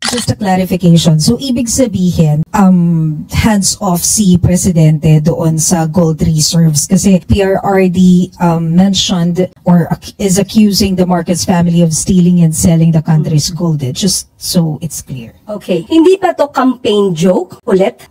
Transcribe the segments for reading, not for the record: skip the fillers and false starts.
Just a clarification. So, ibig sabihin, hands-off si Presidente doon sa gold reserves kasi PRRD mentioned or is accusing the Marcos family of stealing and selling the country's gold. Just so it's clear. Okay. Hindi pa to campaign joke ulit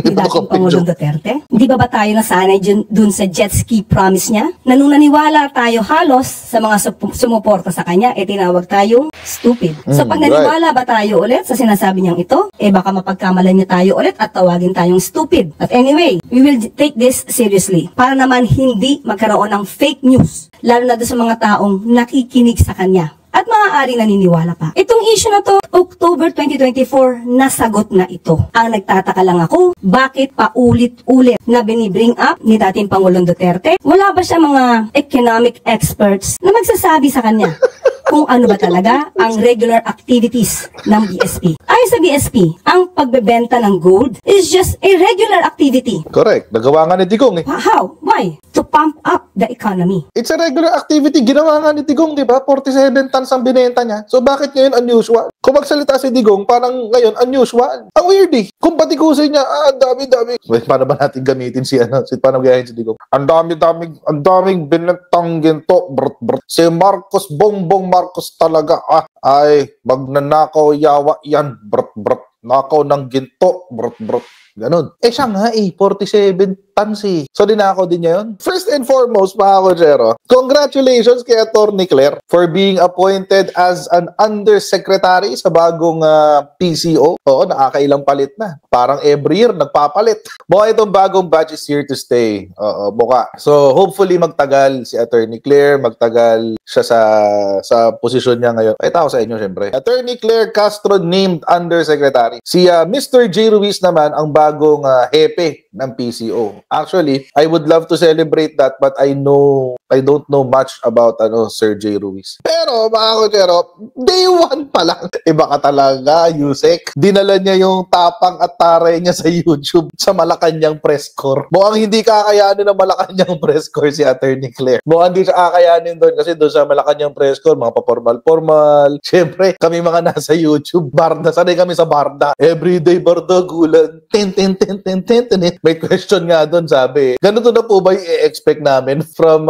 ni dating Pangulong Duterte? Hindi ba tayo nasanay dun sa jet ski promise niya? Na nung naniwala tayo halos sa mga sumuporta sa kanya, tinawag tayong stupid. So pag naniwala ba tayo ulit sa sinasabi niyang ito, baka mapagkamalan niya tayo ulit at tawagin tayong stupid. But anyway, we will take this seriously para naman hindi magkaroon ng fake news, lalo na doon sa mga taong nakikinig sa kanya at maaaring naniniwala pa. Itong issue na to, October 2024, nasagot na ito. Ang nagtataka lang ako, bakit paulit-ulit na binibring up ni dating Pangulong Duterte? Wala ba siya mga economic experts na magsasabi sa kanya kung ano ba talaga ang regular activities ng BSP? Ayon sa BSP, ang pagbebenta ng gold is just a regular activity. Correct. Nagawa nga ni Digong eh. How? Why? To pump up the economy. It's a regular activity. Ginawa nga ni Digong, di ba? 47 tons ang binenta niya. So bakit ngayon unusual? Kung magsalita si Digong, parang ngayon unusual. Ang weird eh. Kung patikusin niya, dami-dami. Wait, paano ba natin gamitin paano gayahin si Digong? Ang daming binentang ginto. Si Marcos, Bongbong Marcos talaga. Ay, magnanakaw yawa yan. Nakaw ng ginto. Ganon. Siya nga 47 tons eh. So, dinakaw din niya yun. First and foremost, mga Kochero, congratulations kay Atty. Claire for being appointed as an undersecretary sa bagong PCO. Oo, nakakailang palit na. Parang every year, nagpapalit. Mukha itong bagong batch is here to stay. Oo, mukha. So, hopefully, magtagal si Atty. Claire, magtagal siya sa posisyon niya ngayon. Pakita ko sa inyo, syempre. Atty. Claire Castro named undersecretary. Si Mr. J. Ruiz naman, ang bagong hepe ng PCO. Actually, I would love to celebrate that but I don't know much about Sir J. Ruiz. Pero mga Kochero, day 1 pa lang. Iba ka talaga, Yusek. Dinala niya yung tapang at taray niya sa YouTube sa Malacanang press corps. Mukhang hindi kakayanin ng Malacanang press corps si Atty. Claire. Mukhang hindi siya kakayanin doon kasi doon sa Malacanang press corps, mga papormal-formal. Siyempre, kami mga nasa YouTube. Barda, sanay kami sa barda. Everyday barda, gulan. May question nga doon, sabi, ganito na po ba i-expect namin from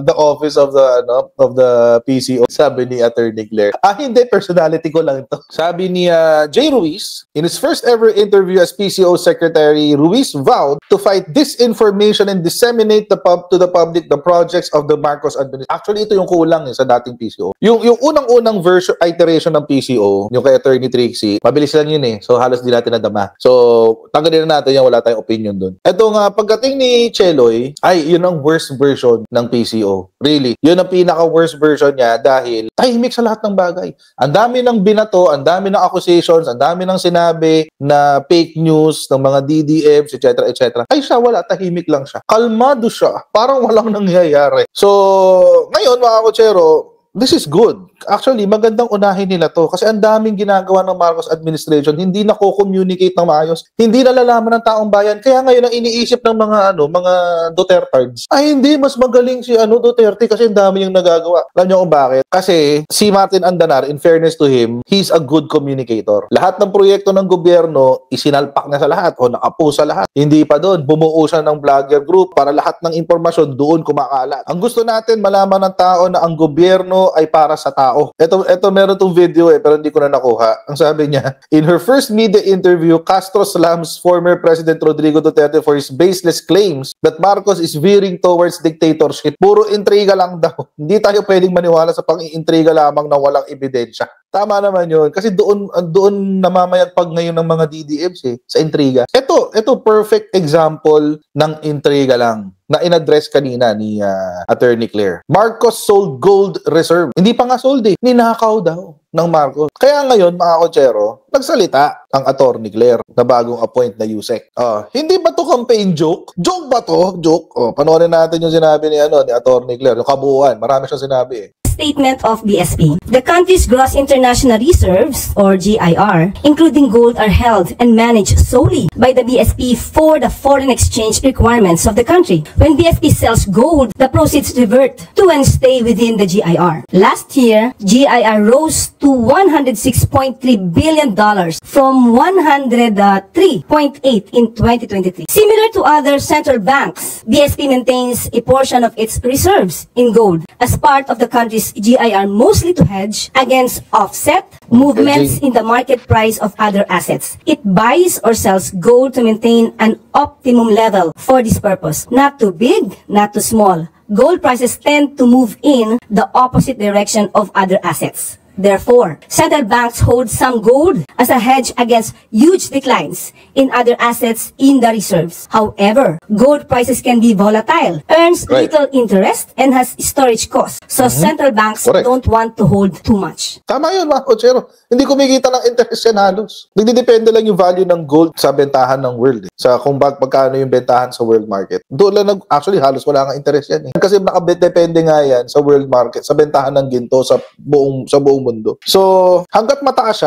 the office of the PCO? Sabi ni Atty. Claire. Hindi, personality ko lang ito. Sabi ni J. Ruiz, in his first ever interview as PCO Secretary, Ruiz vowed to fight disinformation and disseminate to the public the projects of the Marcos administration. Actually, ito yung kulang sa dating PCO. Yung unang-unang iteration ng PCO, yung kay Atty. Trixie, mabilis lang yun eh. So, halos di natin nadama. So, tanggalin na natin yan, wala tayong opinion doon. Ito nga, pagdating ni Cheloy, yun ang worst version ng PCO. Really. Yun ang pinaka-worst version niya dahil tahimik sa lahat ng bagay. Ang dami ng binato, ang dami ng accusations, ang dami ng sinabi na fake news ng mga DDMs, etc. etc. Siya wala, tahimik lang siya. Kalmado siya. Parang walang nangyayari. So, ngayon mga Kochero, this is good. Actually, magandang unahin nila to kasi ang daming ginagawa ng Marcos administration, hindi nako-communicate ng maayos, hindi nalalaman ng taong bayan. Kaya ngayon ang iniisip ng mga Dutertards, hindi, mas magaling si Duterte kasi ang dami yung nagagawa. Alam niyo kung bakit? Kasi si Martin Andanar, in fairness to him, he's a good communicator. Lahat ng proyekto ng gobyerno, isinalpak na sa lahat o nakapo sa lahat. Hindi pa doon, bumuo siya ng vlogger group para lahat ng impormasyon doon kumakalat. Ang gusto natin malaman ng tao na ang gobyerno ay para sa tao. Ito meron tong video pero hindi ko na nakuha. Ang sabi niya, in her first media interview, Castro slams former President Rodrigo Duterte for his baseless claims that Marcos is veering towards dictatorship. Puro intriga lang daw. Hindi tayo pwedeng maniwala sa pang-iintriga lamang na walang ebidensya. Tama naman yun. Kasi doon namamayagpag ngayon ng mga DDMs sa intriga. Ito perfect example ng intriga lang na in-address kanina ni Atty. Claire. Marcos sold gold reserve. Hindi pa nga sold ninakaw daw ng Marcos. Kaya ngayon, mga Kochero, nagsalita ang Atty. Claire na bagong appoint na Yusek. Hindi ba to campaign joke? Joke ba to? Joke. Panoorin natin yung sinabi ni Atty. Claire, yung kabuuan. Marami siyang sinabi statement of BSP. The country's gross international reserves, or GIR, including gold, are held and managed solely by the BSP for the foreign exchange requirements of the country. When BSP sells gold, the proceeds revert to and stay within the GIR. Last year, GIR rose to $106.3 billion from $103.8 in 2023. Similar to other central banks, BSP maintains a portion of its reserves in gold as part of the country's GIR, mostly to hedge against offset movements in the market price of other assets. It buys or sells gold to maintain an optimum level for this purpose. Not too big, not too small. Gold prices tend to move in the opposite direction of other assets. Therefore, central banks hold some gold as a hedge against huge declines in other assets in the reserves. However, gold prices can be volatile, earns little interest, and has storage costs. So central banks don't want to hold too much. Tama yun, mga kotsero. Hindi kumikita ng interest yan halos. Nagdidepende lang yung value ng gold sa bentahan ng world. Sa kung magkano yung bentahan sa world market. Doon lang, actually, halos wala nga interest yan. Kasi nakadepende nga yan sa world market, sa bentahan ng ginto sa buong mundo. So, hanggat mataas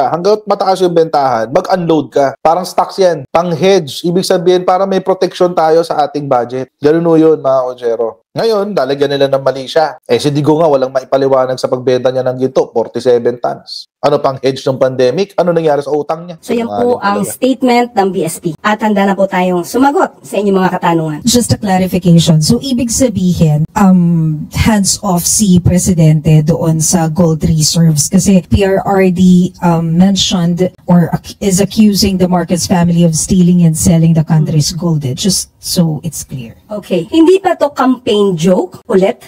yung bentahan, mag-unload ka. Parang stocks yan. Pang-hedge. Ibig sabihin, para may protection tayo sa ating budget. Ganun o yun, mga kotsero. Ngayon, lalagyan nila ng mali siya. Si Digong nga, walang maipaliwanag sa pagbenta niya ng ginto, 47 tons. Ano pang hedge ng pandemic? Ano nangyari sa utang niya? So yan po ang statement ng BSP. At handa na po tayong sumagot sa inyong mga katanungan. Just a clarification. So, ibig sabihin, hands off si Presidente doon sa gold reserves kasi PRRD mentioned or is accusing the Marcos family of stealing and selling the country's gold. Just so it's clear. Okay. Hindi pa to campaign joke ulit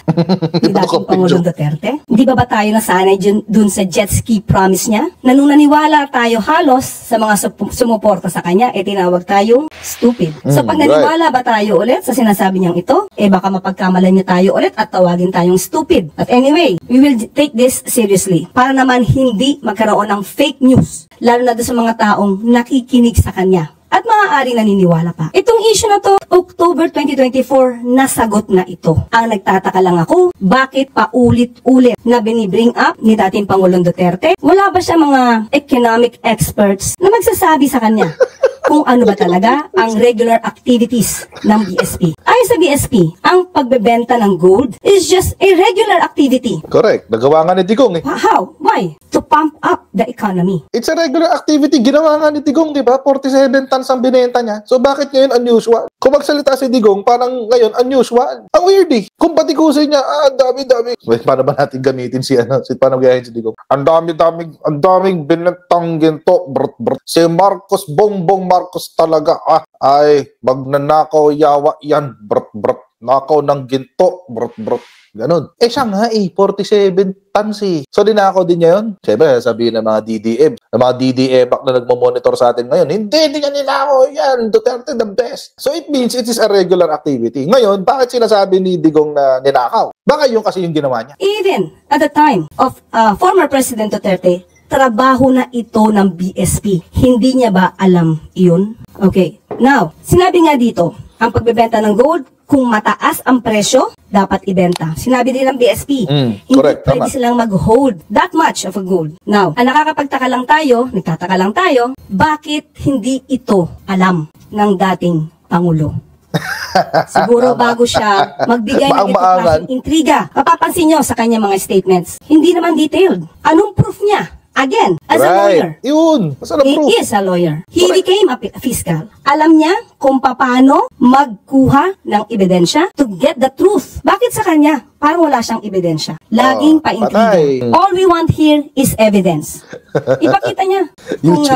ni dating Pangulong Duterte? Hindi ba tayo nasanay dun sa jet ski promise niya? Na nung naniwala tayo halos sa mga sumuporta sa kanya, tinawag tayong stupid. So pag naniwala ba tayo ulit sa sinasabi niyang ito, baka mapagkamalan niya tayo ulit at tawagin tayong stupid. But anyway, we will take this seriously para naman hindi magkaroon ng fake news, lalo na doon sa mga taong nakikinig sa kanya at maaaring naniniwala pa. Itong issue na to, October 2024, nasagot na ito. Ang nagtataka lang ako, bakit paulit-ulit na binibring up ni dating Pangulong Duterte? Wala ba siya mga economic experts na magsasabi sa kanya kung ano ba talaga ang regular activities ng BSP? Ayon sa BSP, ang pagbebenta ng gold is just a regular activity. Correct. Nagawa nga ni Digong eh. How? Why? To pump up the economy. It's a regular activity. Ginawa nga ni Digong, di ba? 47 tons ang binenta niya. So bakit ngayon unusual? Kung magsalita si Digong, parang ngayon unusual. Ang weird eh. Kung patikusin niya, dami-dami. Paano ba natin gamitin paano gayahin si Digong? Ang daming binentang ginto. Si Marcos, Bongbong Marcos talaga. Ay, magnanakaw yawa yan. Nakaw ng ginto. Ganon. Siya nga 47 tons eh. So, dinakaw din niya yun. Siyempre, sabihin ng mga DDM. Ng mga DDM na nagmamonitor sa atin ngayon, hindi niya ninakaw yan. Duterte the best. So, it means it is a regular activity. Ngayon, bakit sinasabi ni Digong na ninakaw? Baka yun kasi yung ginawa niya. Even at the time of former President Duterte, trabaho na ito ng BSP. Hindi niya ba alam yun? Okay. Now, sinabi nga dito, ang pagbebenta ng gold, kung mataas ang presyo, dapat ibenta. Sinabi din ng BSP, hindi pwede silang mag-hold that much of a gold. Now, ang nagtataka lang tayo, bakit hindi ito alam ng dating Pangulo? Siguro bago siya magbigay ng klaseng intriga. Mapapansin nyo sa kanya mga statements, hindi naman detailed. Anong proof niya? Again, as a lawyer. Yun. He is a lawyer. He became a fiscal. Alam niya kung paano magkuha ng ebidensya to get the truth. Bakit sa kanya? Parang wala siyang ebidensya. Laging paintriga. All we want here is evidence. Ipakita niya kung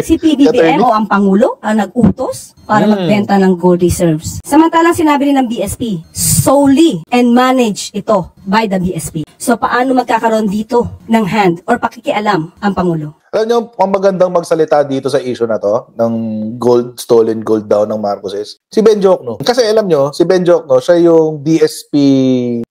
si PBBM o ang Pangulo ang nag-utos para magbenta ng gold reserves. Samantalang sinabi rin ng BSP, solely and manage ito by the BSP. So paano magkakaroon dito ng hand or pakikialam ang Pangulo? Alam nyo, ang magandang magsalita dito sa issue na to, ng gold, stolen gold daw ng Marcoses, si Ben Jokno. Kasi alam nyo, si Ben Jokno, siya yung DSP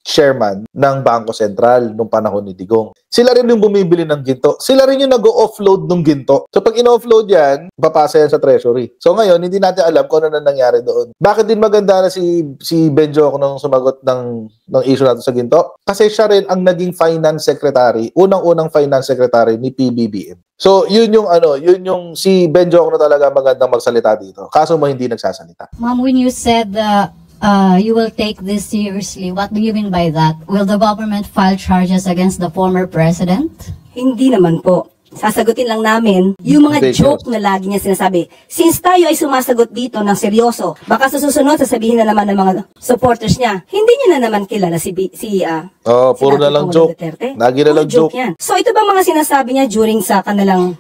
chairman ng Bangko Sentral nung panahon ni Digong. Sila rin yung bumibili ng ginto. Sila rin yung nag-offload ng ginto. So pag in-offload yan, papasa yan sa treasury. So ngayon, hindi natin alam kung ano na nangyari doon. Bakit din maganda na si Ben Jokno nung sumagot ng issue natin sa ginto? Kasi siya rin ang naging finance secretary, unang-unang finance secretary ni PBBM. So, yun yung si Ben Jokno talaga magandang magsalita dito. Kaso mo hindi nagsasalita. Ma'am, when you said you will take this seriously, what do you mean by that? Will the government file charges against the former president? Hindi naman po. Sasagutin lang namin yung mga joke na lagi niya sinasabi. Since tayo ay sumasagot dito ng seryoso, baka sa susunod sasabihin na naman ng mga supporters niya, hindi niya na naman kilala puro na lang joke. Lagi na lang joke. Yan. So ito ba mga sinasabi niya during sa kanilang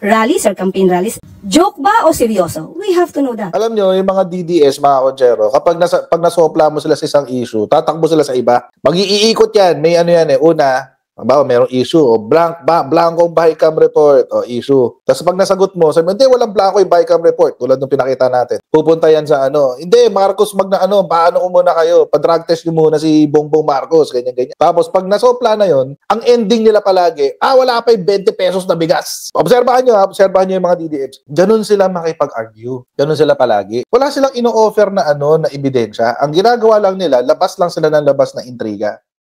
rallies or campaign rallies? Joke ba o seryoso? We have to know that. Alam nyo, yung mga DDS, mga konsyero, pag nasopla mo sila sa isang issue, tatakbo sila sa iba. Mag-iikot yan. May una, merong issue, blankong Bicam report, issue. Tapos pag nasagot mo, sabi mo, hindi, walang blanko yung Bicam report, tulad nung pinakita natin. Pupunta yan sa hindi, Marcos, paano ko muna kayo? Pa-drug test nyo muna si Bongbong Marcos, ganyan. Tapos pag nasopla na yon, ang ending nila palagi, wala pa yung 20 pesos na bigas. Obserbahan nyo yung mga DDFs. Ganun sila makipag-argue. Ganun sila palagi. Wala silang ino-offer na na ebidensya. Ang ginagawa lang nila, labas lang sila ng labas na intriga.